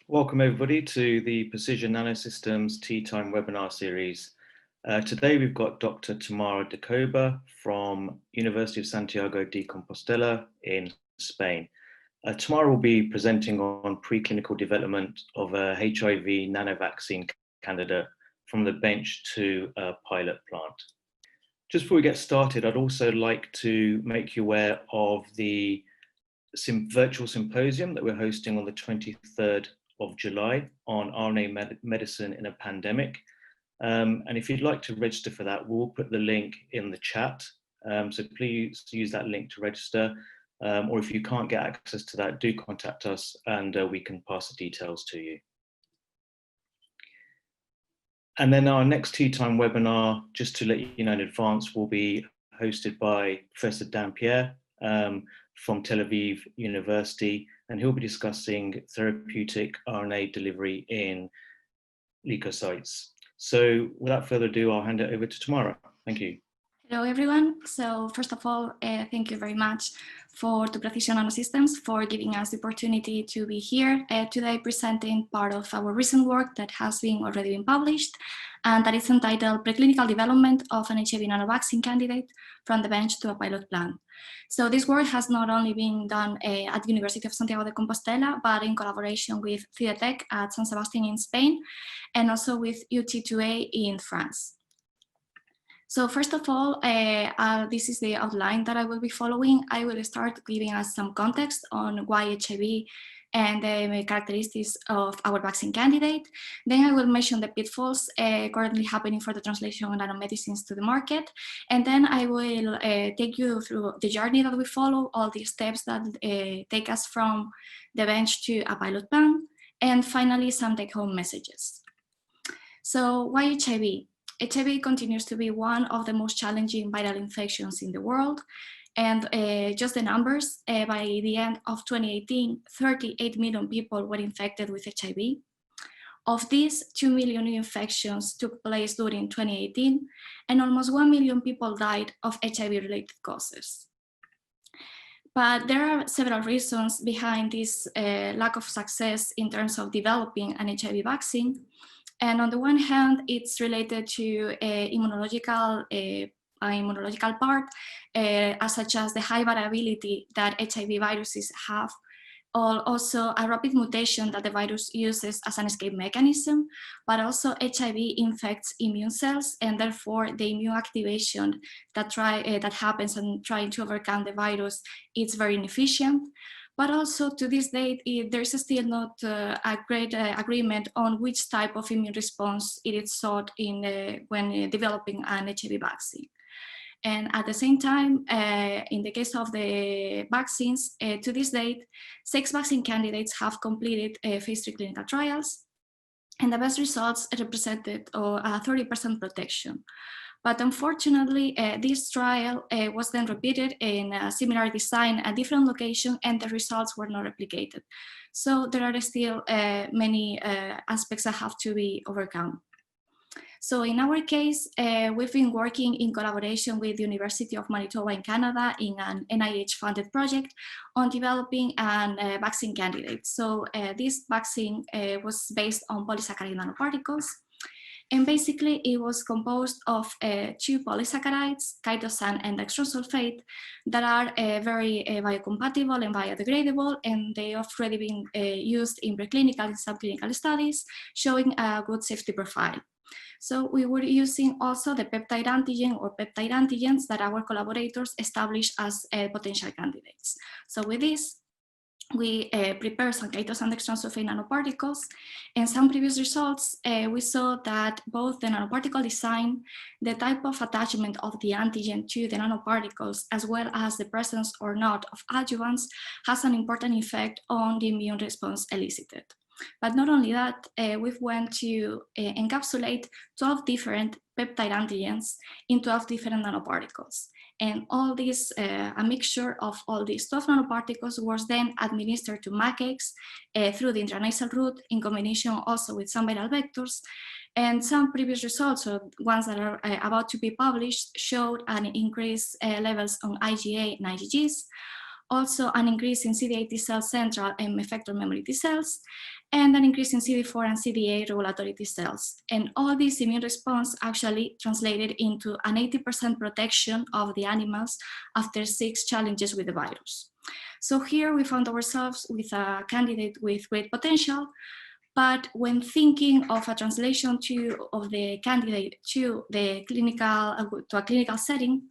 Welcome everybody to the Precision Nanosystems Tea Time webinar series. Today we've got Dr. Tamara Dacoba from University of Santiago de Compostela in Spain. Tamara will be presenting on preclinical development of a HIV nanovaccine candidate from the bench to a pilot plant. Just before we get started, I'd also like to make you aware of the virtual symposium that we're hosting on the 23rd of July on RNA medicine in a pandemic. And if you'd like to register for that, we'll put the link in the chat. So please use that link to register. Or if you can't get access to that, do contact us and we can pass the details to you. And then our next Tea Time webinar, just to let you know in advance, will be hosted by Professor Dampierre from Tel Aviv University, and he'll be discussing therapeutic RNA delivery in leukocytes. So without further ado, I'll hand it over to Tamara. Thank you. Hello, everyone. So first of all, thank you very much to Precision Nanosystems for giving us the opportunity to be here today presenting part of our recent work that has already been published, and that is entitled Preclinical Development of an HIV Nanovaccine Candidate from the Bench to a Pilot Plant. So this work has not only been done at the University of Santiago de Compostela, but in collaboration with CIDETEC at San Sebastian in Spain, and also with UT2A in France. So first of all, this is the outline that I will be following. I will start giving us some context on why HIV and the characteristics of our vaccine candidate. Then I will mention the pitfalls currently happening for the translation of nanomedicines to the market. And then I will take you through the journey that we follow, all the steps that take us from the bench to a pilot plant, and finally some take-home messages. So why HIV? HIV continues to be one of the most challenging viral infections in the world. And just the numbers, by the end of 2018, 38 million people were infected with HIV. Of these, 2 million new infections took place during 2018, and almost 1 million people died of HIV-related causes. But there are several reasons behind this lack of success in terms of developing an HIV vaccine. And on the one hand, it's related to immunological part, such as the high variability that HIV viruses have, or also a rapid mutation that the virus uses as an escape mechanism, but also HIV infects immune cells, and therefore the immune activation that happens and trying to overcome the virus, it's very inefficient. But also to this date, there's still not a great agreement on which type of immune response it is sought when developing an HIV vaccine. And at the same time, in the case of the vaccines, to this date, 6 vaccine candidates have completed phase 3 clinical trials, and the best results represented a 30% protection. But unfortunately, this trial was then repeated in a similar design at different location, and the results were not replicated. So there are still many aspects that have to be overcome. So in our case, we've been working in collaboration with the University of Manitoba in Canada in an NIH-funded project on developing a vaccine candidate. So this vaccine was based on polysaccharide nanoparticles. And basically, it was composed of 2 polysaccharides, chitosan and dextran sulfate, that are very biocompatible and biodegradable, and they have already been used in preclinical and subclinical studies, showing a good safety profile. So we were using also the peptide antigen or peptide antigens that our collaborators established as potential candidates. So with this, we prepared some chitosan dextran sulfate nanoparticles. In some previous results, we saw that both the nanoparticle design, the type of attachment of the antigen to the nanoparticles, as well as the presence or not of adjuvants, has an important effect on the immune response elicited. But not only that, we went to encapsulate 12 different peptide antigens in 12 different nanoparticles. And all this, a mixture of all these 12 nanoparticles was then administered to macaques through the intranasal route in combination also with some viral vectors. And some previous results, or ones that are about to be published, showed an increased levels on IgA and IgGs. also an increase in CD8 T cells central and effector memory T cells, and an increase in CD4 and CD8 regulatory T cells. And all this immune response actually translated into an 80% protection of the animals after 6 challenges with the virus. So here we found ourselves with a candidate with great potential, but when thinking of a translation of the candidate to a clinical setting,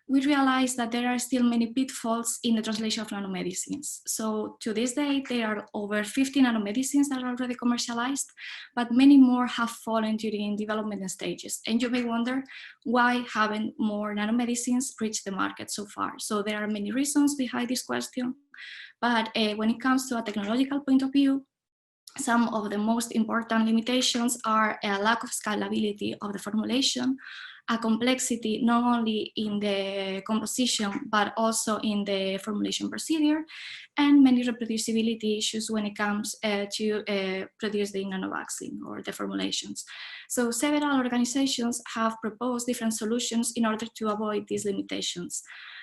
we realized that there are still many pitfalls in the translation of nanomedicines. So to this day, there are over 50 nanomedicines that are already commercialized, but many more have fallen during development stages. And you may wonder, why haven't more nanomedicines reached the market so far? So there are many reasons behind this question, but when it comes to a technological point of view, some of the most important limitations are a lack of scalability of the formulation, a complexity not only in the composition, but also in the formulation procedure, and many reproducibility issues when it comes to produce the nanovaccine or the formulations. So several organizations have proposed different solutions in order to avoid these limitations,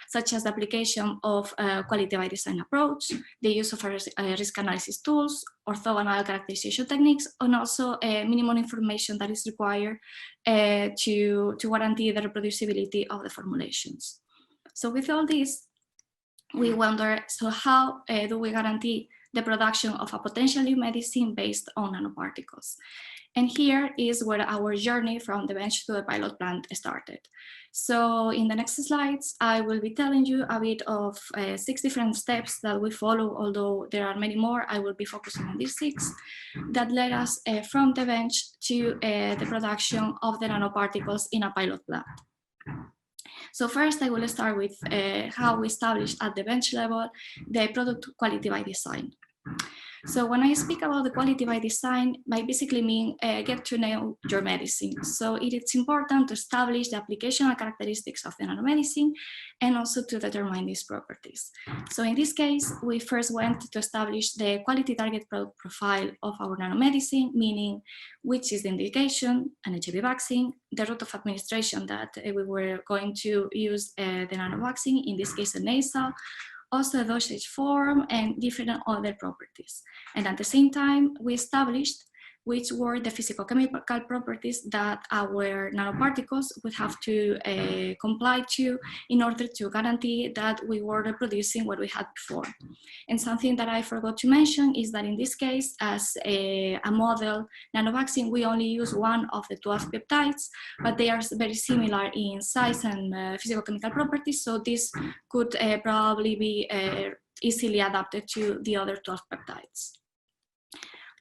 such as the application of a quality by design approach, the use of risk analysis tools, orthogonal characterization techniques, and also minimum information that is required to guarantee the reproducibility of the formulations. So with all this, we wonder, so how do we guarantee the production of a potential new medicine based on nanoparticles? And here is where our journey from the bench to the pilot plant started. So in the next slides, I will be telling you a bit of 6 different steps that we follow, although there are many more. I will be focusing on these 6 that led us from the bench to the production of the nanoparticles in a pilot plant. So first, I will start with how we established at the bench level the product quality by design. So when I speak about the quality by design, I basically mean get to know your medicine. So it is important to establish the applicational characteristics of the nanomedicine and also to determine these properties. So in this case, we first went to establish the quality target product profile of our nanomedicine, meaning which is the indication, an HIV vaccine, the route of administration that we were going to use the nanovaccine, in this case a nasal, also the dosage form, and different other properties. And at the same time, we established which were the physicochemical properties that our nanoparticles would have to comply to in order to guarantee that we were reproducing what we had before. And something that I forgot to mention is that in this case, as a model nanovaccine, we only use one of the 12 peptides, but they are very similar in size and physicochemical properties, so this could probably be easily adapted to the other 12 peptides.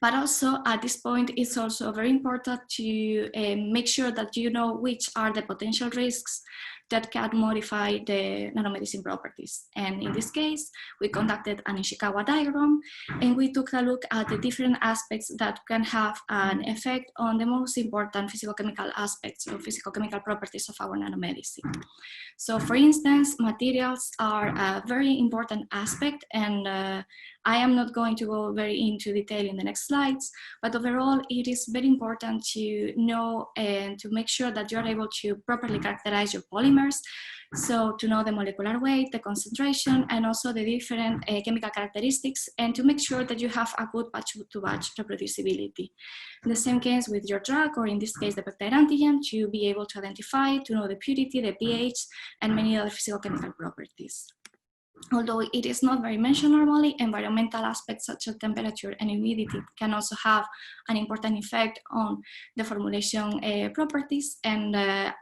But also at this point, it's also very important to make sure that you know which are the potential risks that can modify the nanomedicine properties. And in this case, we conducted an Ishikawa diagram, and we took a look at the different aspects that can have an effect on the most important physicochemical aspects or physicochemical properties of our nanomedicine. So for instance, materials are a very important aspect, and I am not going to go very into detail in the next slides, but overall it is very important to know and to make sure that you are able to properly characterize your polymers. So to know the molecular weight, the concentration, and also the different chemical characteristics, and to make sure that you have a good batch-to-batch reproducibility. The same case with your drug, or in this case the peptide antigen, to be able to identify, to know the purity, the pH, and many other physicochemical properties. Although it is not very mentioned normally, environmental aspects such as temperature and humidity can also have an important effect on the formulation properties. And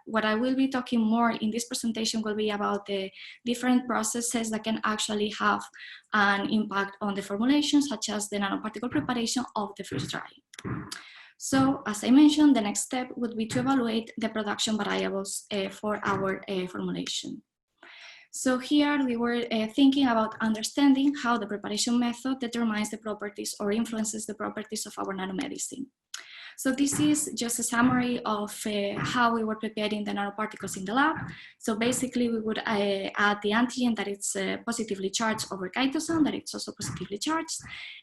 what I will be talking more in this presentation will be about the different processes that can actually have an impact on the formulation, such as the nanoparticle preparation of the freeze drying. So as I mentioned, the next step would be to evaluate the production variables for our formulation. So here we were thinking about understanding how the preparation method determines the properties or influences the properties of our nanomedicine. So this is just a summary of how we were preparing the nanoparticles in the lab. So basically we would add the antigen that is positively charged over chitosan, that it's also positively charged.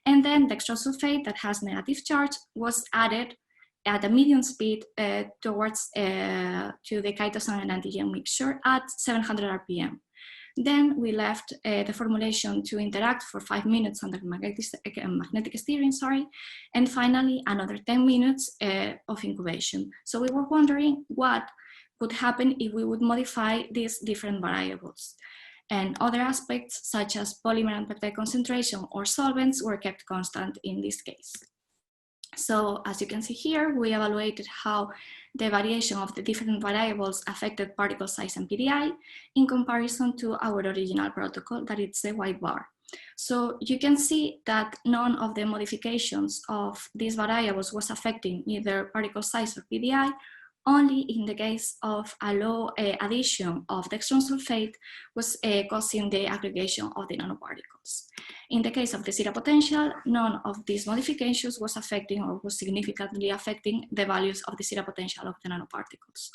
And then dextrose sulfate that has negative charge was added at a medium speed towards to the chitosan and antigen mixture at 700 RPM. Then we left the formulation to interact for 5 minutes under magnetic steering, and finally another 10 minutes of incubation. So we were wondering what would happen if we would modify these different variables. And other aspects such as polymer and peptide concentration or solvents were kept constant in this case. So as you can see here, we evaluated how the variation of the different variables affected particle size and PDI in comparison to our original protocol, that it's the white bar. So you can see that none of the modifications of these variables was affecting either particle size or PDI. Only in the case of a low addition of dextran sulfate was causing the aggregation of the nanoparticles. In the case of the zero potential, none of these modifications was affecting or was significantly affecting the values of the zero potential of the nanoparticles.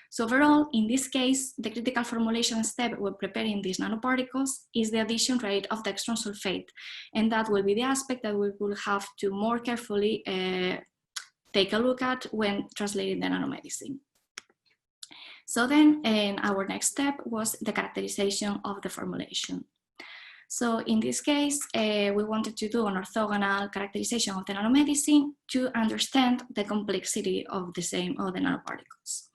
So overall, in this case, the critical formulation step when preparing these nanoparticles is the addition rate of dextran sulfate, and that will be the aspect that we will have to more carefully take a look at when translating the nanomedicine. So then our next step was the characterization of the formulation. So in this case, we wanted to do an orthogonal characterization of the nanomedicine to understand the complexity of the nanoparticles.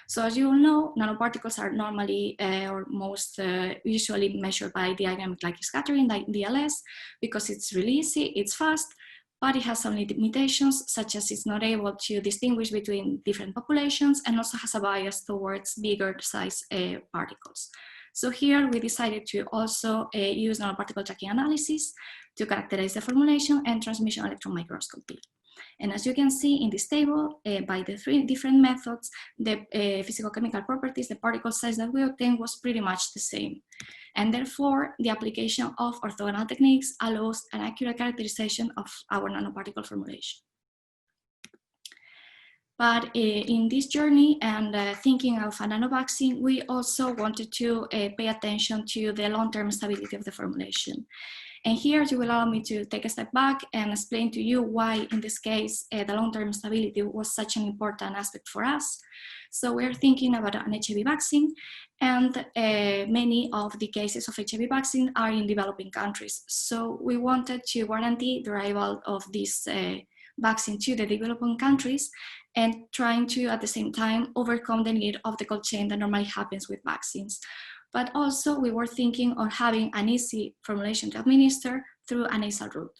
So as you all know, nanoparticles are normally or most usually measured by dynamic light scattering, like DLS, because it's really easy, it's fast, but it has some limitations, such as it's not able to distinguish between different populations and also has a bias towards bigger size particles. So here we decided to also use nanoparticle tracking analysis to characterize the formulation and transmission electron microscopy. And as you can see in this table, by the 3 different methods, the physical-chemical properties, the particle size that we obtained was pretty much the same. And therefore, the application of orthogonal techniques allows an accurate characterization of our nanoparticle formulation. But in this journey and thinking of a nanovaccine, we also wanted to pay attention to the long-term stability of the formulation. And here you will allow me to take a step back and explain to you why, in this case, the long-term stability was such an important aspect for us. So we're thinking about an HIV vaccine, and many of the cases of HIV vaccine are in developing countries. So we wanted to guarantee the arrival of this vaccine to the developing countries and trying to, at the same time, overcome the need of the cold chain that normally happens with vaccines. But also we were thinking of having an easy formulation to administer through a nasal route.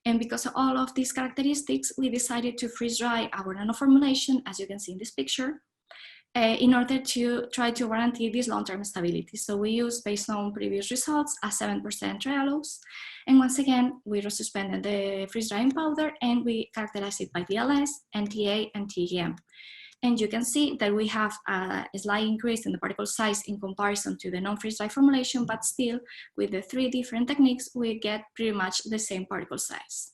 And because of all of these characteristics, we decided to freeze dry our nanoformulation, as you can see in this picture, in order to try to guarantee this long-term stability. So we used, based on previous results, a 7% trialose. And once again, we resuspended the freeze drying powder and we characterized it by DLS, NTA, and TEM. And you can see that we have a slight increase in the particle size in comparison to the non-freeze dry formulation, but still with the 3 different techniques, we get pretty much the same particle size.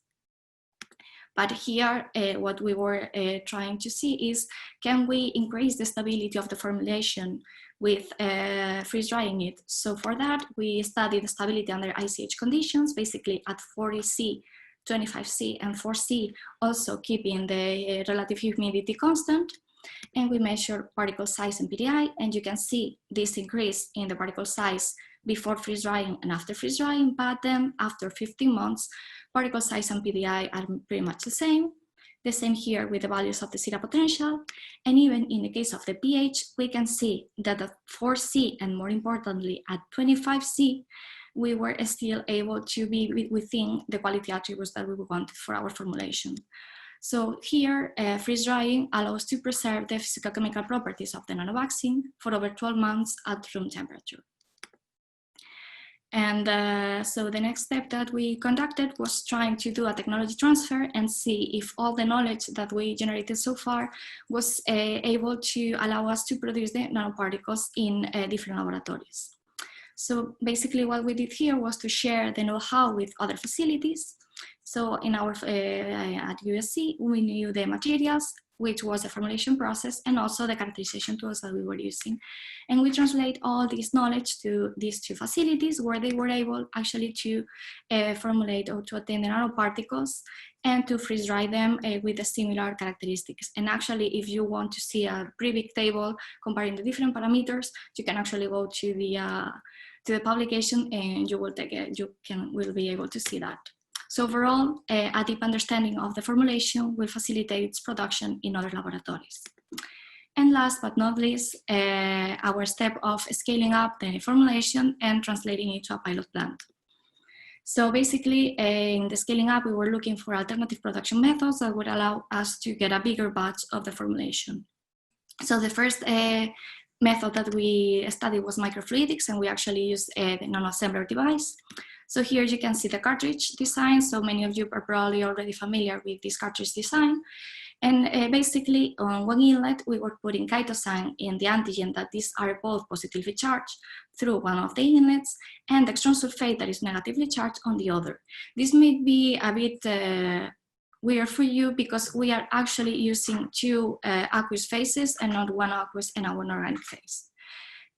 But here, what we were trying to see is, can we increase the stability of the formulation with freeze drying it? So for that, we studied the stability under ICH conditions, basically at 40C, 25C, and 4C, also keeping the relative humidity constant. And we measure particle size and PDI, and you can see this increase in the particle size before freeze drying and after freeze drying, but then after 15 months, particle size and PDI are pretty much the same. The same here with the values of the zero potential. And even in the case of the pH, we can see that at 4C and more importantly at 25C, we were still able to be within the quality attributes that we wanted for our formulation. So here, freeze drying allows to preserve the physicochemical properties of the nanovaccine for over 12 months at room temperature. And so the next step that we conducted was trying to do a technology transfer and see if all the knowledge that we generated so far was able to allow us to produce the nanoparticles in different laboratories. So basically what we did here was to share the know-how with other facilities. So in our, at USC, we knew the materials, which was the formulation process, and also the characterization tools that we were using. And we translate all this knowledge to these 2 facilities where they were able actually to formulate or to obtain the nanoparticles and to freeze dry them with the similar characteristics. And actually, if you want to see a pretty big table comparing the different parameters, you can actually go to the the publication, and you will be able to see that. So overall, a deep understanding of the formulation will facilitate its production in other laboratories. And last but not least, our step of scaling up the formulation and translating it to a pilot plant. So basically, in the scaling up, we were looking for alternative production methods that would allow us to get a bigger batch of the formulation. So the first method that we studied was microfluidics, and we actually used the nanoassembler device. So here you can see the cartridge design. So many of you are probably already familiar with this cartridge design. And basically, on one inlet, we were putting chitosan in the antigen that these are both positively charged through one of the inlets, and dextran sulfate that is negatively charged on the other. This may be a bit weird for you because we are actually using two aqueous phases and not one aqueous and one organic phase.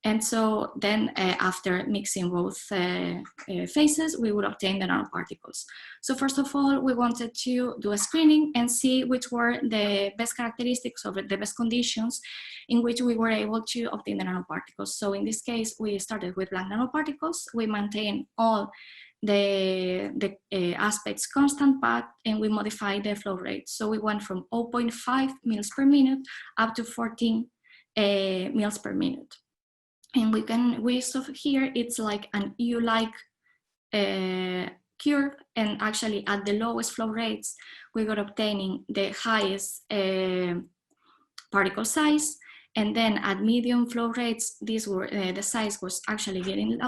And so then after mixing both phases, we would obtain the nanoparticles. So first of all, we wanted to do a screening and see which were the best characteristics of the best conditions in which we were able to obtain the nanoparticles. So in this case, we started with blank nanoparticles. We maintained all the aspects constant, and we modified the flow rate. So we went from 0.5 mils per minute up to 14 mils per minute. And we saw here, it's like an U-like curve, and actually at the lowest flow rates, we got obtaining the highest particle size. And then at medium flow rates, these were the size was actually getting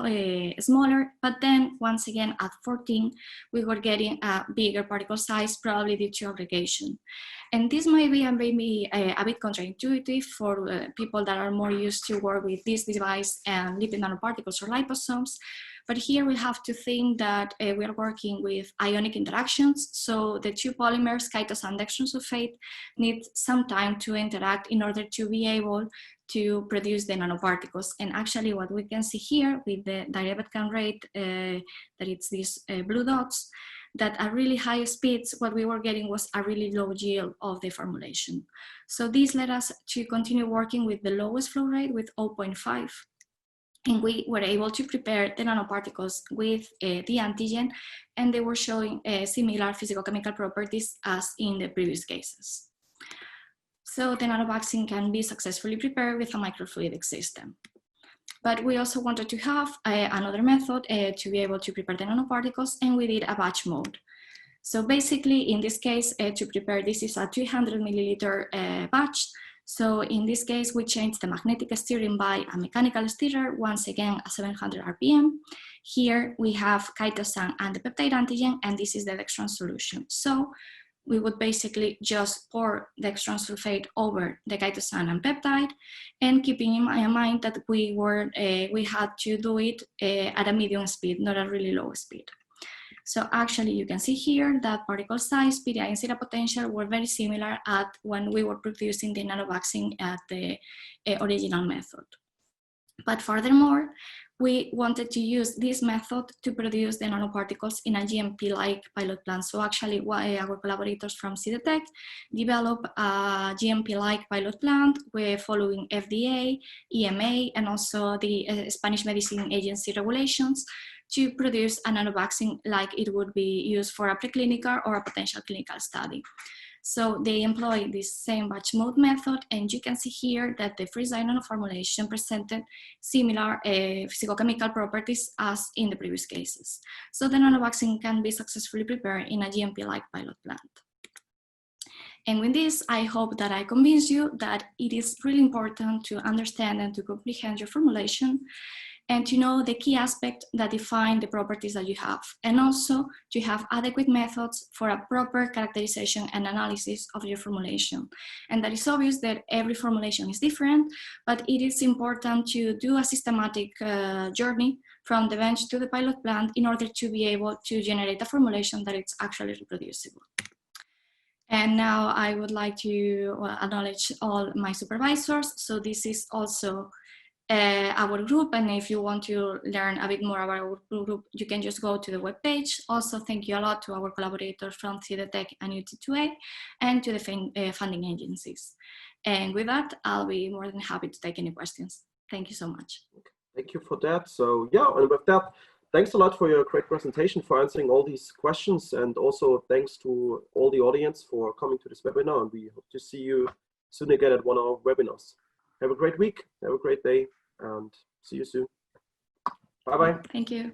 smaller. But then once again at 14, we were getting a bigger particle size, probably due to aggregation. And this might be a bit counterintuitive for people that are more used to work with this device and lipid nanoparticles or liposomes. But here we have to think that we are working with ionic interactions. So the two polymers, chitosan and dextran sulfate, need some time to interact in order to be able to produce the nanoparticles. And actually what we can see here with the direct Webcam rate, that it's these blue dots, that at really high speeds, what we were getting was a really low yield of the formulation. So this led us to continue working with the lowest flow rate with 0.5. And we were able to prepare the nanoparticles with the antigen, and they were showing similar physicochemical properties as in the previous cases. So the nanovaccine can be successfully prepared with a microfluidic system. But we also wanted to have another method to be able to prepare the nanoparticles, and we did a batch mode. So basically, in this case, to prepare this is a 300 milliliter batch. So in this case, we changed the magnetic steering by a mechanical stirrer, once again at 700 RPM. Here we have chitosan and the peptide antigen, and this is the dextran solution. So we would basically just pour dextran sulfate over the chitosan and peptide, and keeping in mind that we had to do it at a medium speed, not a really low speed. So actually you can see here that particle size, PDI and zeta potential were very similar at when we were producing the nanovaccine at the original method. But furthermore, we wanted to use this method to produce the nanoparticles in a GMP-like pilot plant. So actually our collaborators from CDTech developed a GMP-like pilot plant. We're following FDA, EMA, and also the Spanish Medicine Agency regulations to produce a nanovaccine like it would be used for a preclinical or a potential clinical study. So they employ this same batch mode method, and you can see here that the freeze-dried nanoformulation presented similar physicochemical properties as in the previous cases. So the nanovaccine can be successfully prepared in a GMP-like pilot plant. And with this, I hope that I convince you that it is really important to understand and to comprehend your formulation, and to know the key aspects that define the properties that you have, and also to have adequate methods for a proper characterization and analysis of your formulation. And that is obvious that every formulation is different, but it is important to do a systematic journey from the bench to the pilot plant in order to be able to generate a formulation that is actually reproducible. And now I would like to acknowledge all my supervisors. So this is also our group, and if you want to learn a bit more about our group, you can just go to the webpage. Also, thank you a lot to our collaborators from CDTech and UT2A, and to the funding agencies. And with that, I'll be more than happy to take any questions. Thank you so much. Thank you for that. So yeah, and with that, thanks a lot for your great presentation, for answering all these questions, and also thanks to all the audience for coming to this webinar, and we hope to see you soon again at one of our webinars. Have a great week, have a great day, and see you soon. Bye-bye. Thank you.